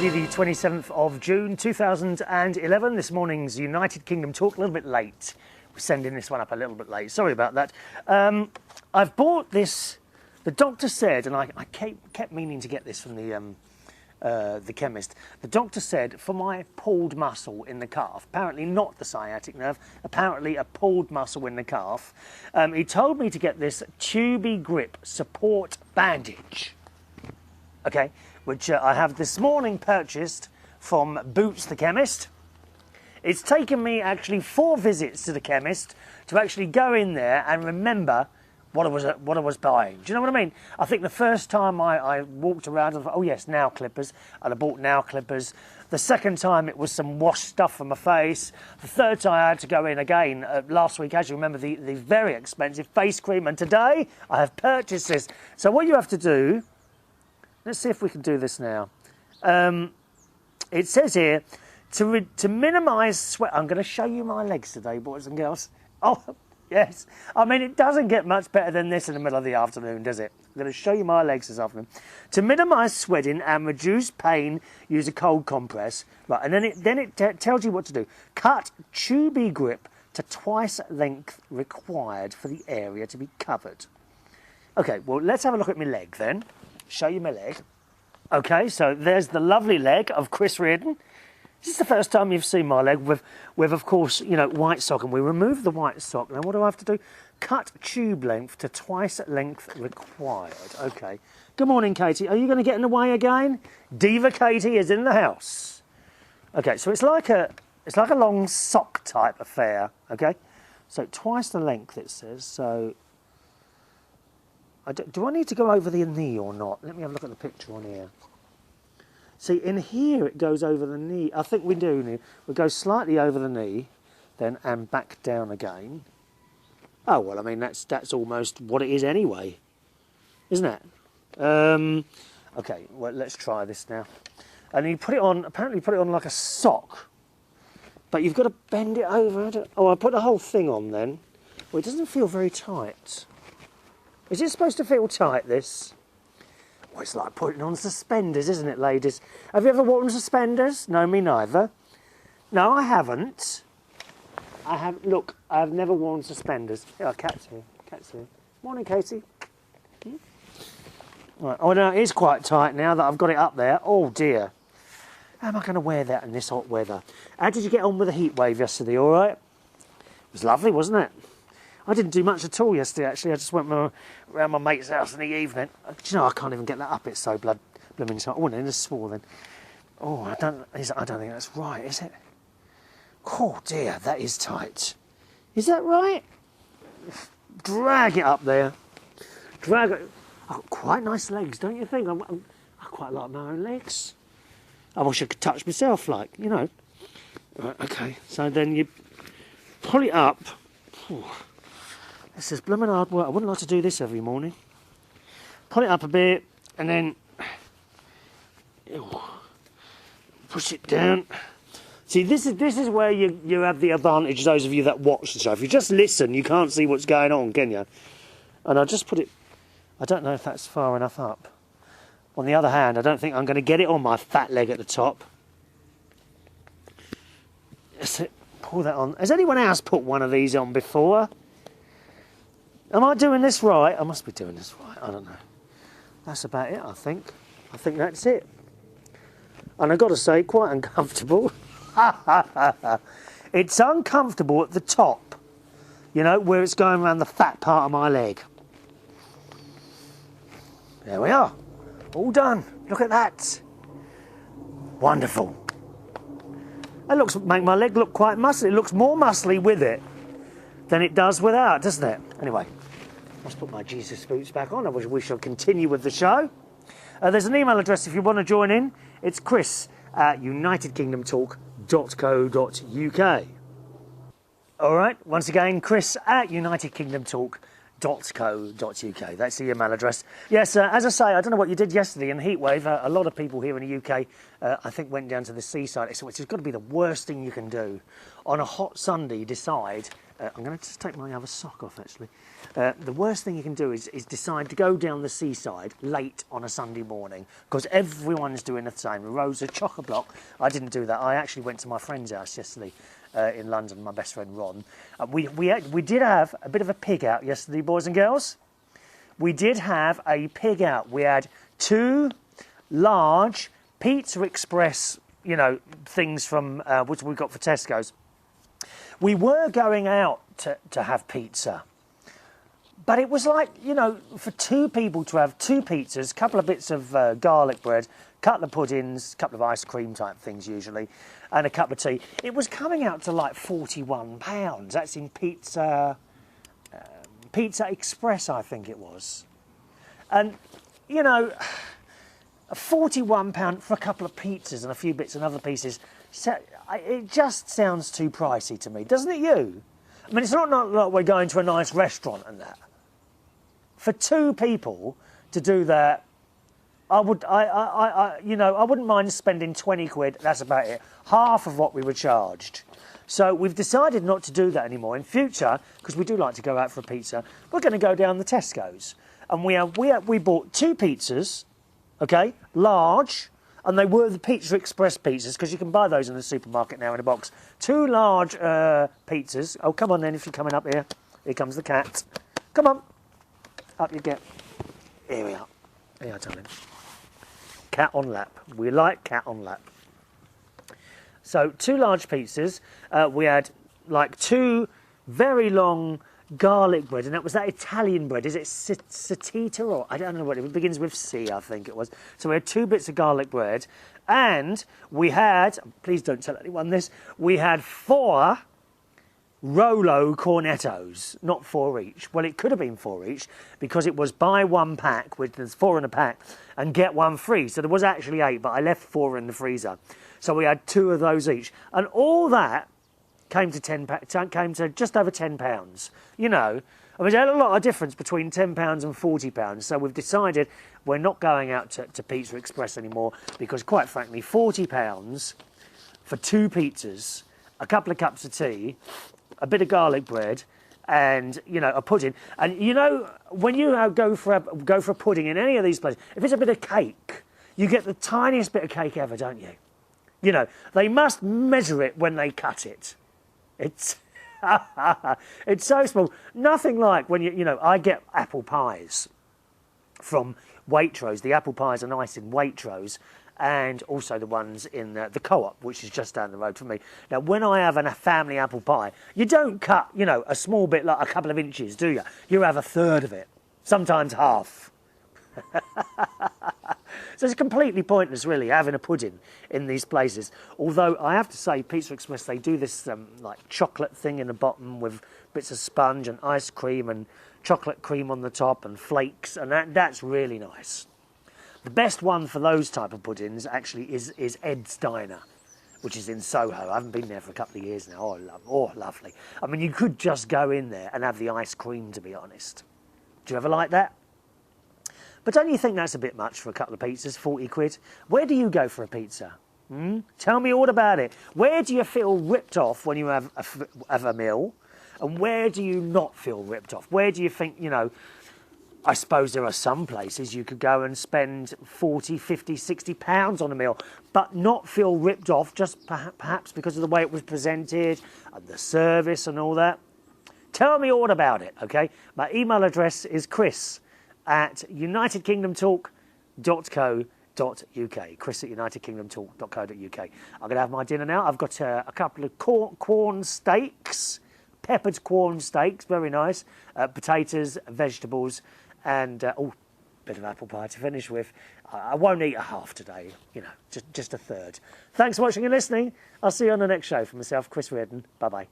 Monday the 27th of June 2011. This morning's United Kingdom talk, a little bit late. We're sending this one up a little bit late, sorry about that. I've bought this, the doctor said, and I kept meaning to get this from the chemist. The doctor said for my pulled muscle in the calf, apparently not the sciatic nerve, apparently a pulled muscle in the calf, he told me to get this tubey grip support bandage, okay, which I have this morning purchased from Boots the chemist. It's taken me actually 4 visits to the chemist to actually go in there and remember what I was buying. Do you know what I mean? I think the first time I walked around, I thought, oh yes, nail clippers, and I bought nail clippers. The second time it was some wash stuff for my face. The third time I had to go in again last week, as you remember, the very expensive face cream, and today I have purchased this. So what you have to do, let's see if we can do this now. It says here, to minimise sweat, I'm going to show you my legs today, boys and girls. Oh, yes. I mean, it doesn't get much better than this in the middle of the afternoon, does it? I'm going to show you my legs this afternoon. To minimise sweating and reduce pain, use a cold compress. Right, and then it tells you what to do. Cut tubey grip to twice length required for the area to be covered. Okay, well, let's have a look at my leg then. Show you my leg. Okay, so there's the lovely leg of Chris Reardon. This is the first time you've seen my leg with of course, you know, white sock, and we remove the white sock. Now, what do I have to do? Cut tube length to twice length required. Okay. Good morning, Katie. Are you going to get in the way again? Diva Katie is in the house. Okay, so it's like a long sock type affair. Okay, so twice the length it says. So, do I need to go over the knee or not? Let me have a look at the picture on here. See, in here it goes over the knee. I think we do. We go slightly over the knee, then and back down again. Oh, well, I mean, that's almost what it is anyway, isn't it? Okay, well, let's try this now. And you put it on, apparently put it on like a sock, but you've got to bend it over. Oh, I put the whole thing on then. Well, it doesn't feel very tight. Is it supposed to feel tight, this? Well, it's like putting on suspenders, isn't it, ladies? Have you ever worn suspenders? No, me neither. No, I haven't. Look, I've never worn suspenders. Oh, cat's here. Cat's here. Morning, Katie. Right. Oh, no, it is quite tight now that I've got it up there. Oh, dear. How am I going to wear that in this hot weather? How did you get on with the heat wave yesterday, all right? It was lovely, wasn't it? I didn't do much at all yesterday, actually. I just went around my mate's house in the evening. Do you know, I can't even get that up. It's so blooming tight. Oh, no, it's small then. Oh, I don't think that's right, is it? Oh, dear, that is tight. Is that right? Drag it up there. Drag it. I've got quite nice legs, don't you think? I quite like my own legs. I wish I could touch myself, like, you know. Right, okay, so then you pull it up. Ooh. This is blooming hard work. I wouldn't like to do this every morning. Pull it up a bit and then push it down. See, this is where you have the advantage, those of you that watch the show. If you just listen, you can't see what's going on, can you? And I'll just put it... I don't know if that's far enough up. On the other hand, I don't think I'm going to get it on my fat leg at the top. That's it. Pull that on. Has anyone else put one of these on before? Am I doing this right? I must be doing this right. I don't know. That's about it, I think. I think that's it. And I've got to say, quite uncomfortable. It's uncomfortable at the top, you know, where it's going around the fat part of my leg. There we are. All done. Look at that. Wonderful. That make my leg look quite muscly. It looks more muscly with it than it does without, doesn't it? Anyway, let's put my Jesus boots back on. We shall continue with the show. There's an email address if you want to join in. It's chris@unitedkingdomtalk.co.uk. All right, once again, chris@unitedkingdomtalk.co.uk. That's the email address. Yes, as I say, I don't know what you did yesterday in the heat wave. A lot of people here in the UK, I think, went down to the seaside, which has got to be the worst thing you can do. On a hot Sunday, decide I'm going to just take my other sock off, actually. The worst thing you can do is decide to go down the seaside late on a Sunday morning, because everyone's doing the same. Rosa, chock-a-block. I didn't do that. I actually went to my friend's house yesterday in London, my best friend Ron. We did have a bit of a pig out yesterday, boys and girls. We did have a pig out. We had 2 large Pizza Express, you know, things from which we got for Tesco's. We were going out to have pizza, but it was like, you know, for 2 people to have 2 pizzas, a couple of bits of garlic bread, a couple of puddings, a couple of ice cream type things usually, and a cup of tea. It was coming out to like £41. That's in Pizza Express, I think it was. And, you know, £41 for a couple of pizzas and a few bits and other pieces, it just sounds too pricey to me, doesn't it, you? I mean, it's not like we're going to a nice restaurant and that. For 2 people to do that, I wouldn't mind spending 20 quid, that's about it. Half of what we were charged. So we've decided not to do that anymore. In future, because we do like to go out for a pizza, we're going to go down the Tesco's. And we bought 2 pizzas, okay, large, and they were the Pizza Express pizzas, because you can buy those in the supermarket now in a box. 2 large pizzas. Oh, come on then, if you're coming up here. Here comes the cat. Come on. Up you get. Here we are. Here, darling. Cat on lap. We like cat on lap. So 2 large pizzas. We had like 2 very long garlic bread, and that was that Italian bread. Is it satita, or I don't know what it begins with C, I think it was. So we had 2 bits of garlic bread, and we had, please don't tell anyone this, we had 4 Rolo cornettos, not 4 each. Well, it could have been 4 each, because it was buy 1 pack, which there's 4 in a pack, and get 1 free. So there was actually 8, but I left 4 in the freezer. So we had 2 of those each, and all that came to just over £10. You know, I mean, there's a lot of difference between £10 and £40. So we've decided we're not going out to Pizza Express anymore, because quite frankly, £40 for 2 pizzas, a couple of cups of tea, a bit of garlic bread, and, you know, a pudding. And, you know, when you go for a pudding in any of these places, if it's a bit of cake, you get the tiniest bit of cake ever, don't you? You know, they must measure it when they cut it. It's it's so small. Nothing like when you know, I get apple pies from Waitrose. The apple pies are nice in Waitrose, and also the ones in the Co-op, which is just down the road from me. Now, when I have a family apple pie, you don't cut, you know, a small bit, like a couple of inches, do you? You have a third of it, sometimes half. So it's completely pointless, really, having a pudding in these places. Although I have to say, Pizza Express, they do this like chocolate thing in the bottom with bits of sponge and ice cream and chocolate cream on the top and flakes, and that's really nice. The best one for those type of puddings actually is Ed's Diner, which is in Soho. I haven't been there for a couple of years now. Oh, lovely. I mean, you could just go in there and have the ice cream, to be honest. Do you ever like that? But don't you think that's a bit much for a couple of pizzas, 40 quid? Where do you go for a pizza? Tell me all about it. Where do you feel ripped off when you have a meal? And where do you not feel ripped off? Where do you think, you know, I suppose there are some places you could go and spend 40, 50, 60 pounds on a meal, but not feel ripped off just perhaps because of the way it was presented and the service and all that. Tell me all about it, okay? My email address is chris@unitedkingdomtalk.co.uk. chris@unitedkingdomtalk.co.uk. I'm going to have my dinner now. I've got a couple of Quorn steaks, peppered Quorn steaks, very nice, potatoes, vegetables, and a bit of apple pie to finish with. I won't eat a half today, you know, just a third. Thanks for watching and listening. I'll see you on the next show. For myself, Chris Reardon. Bye-bye.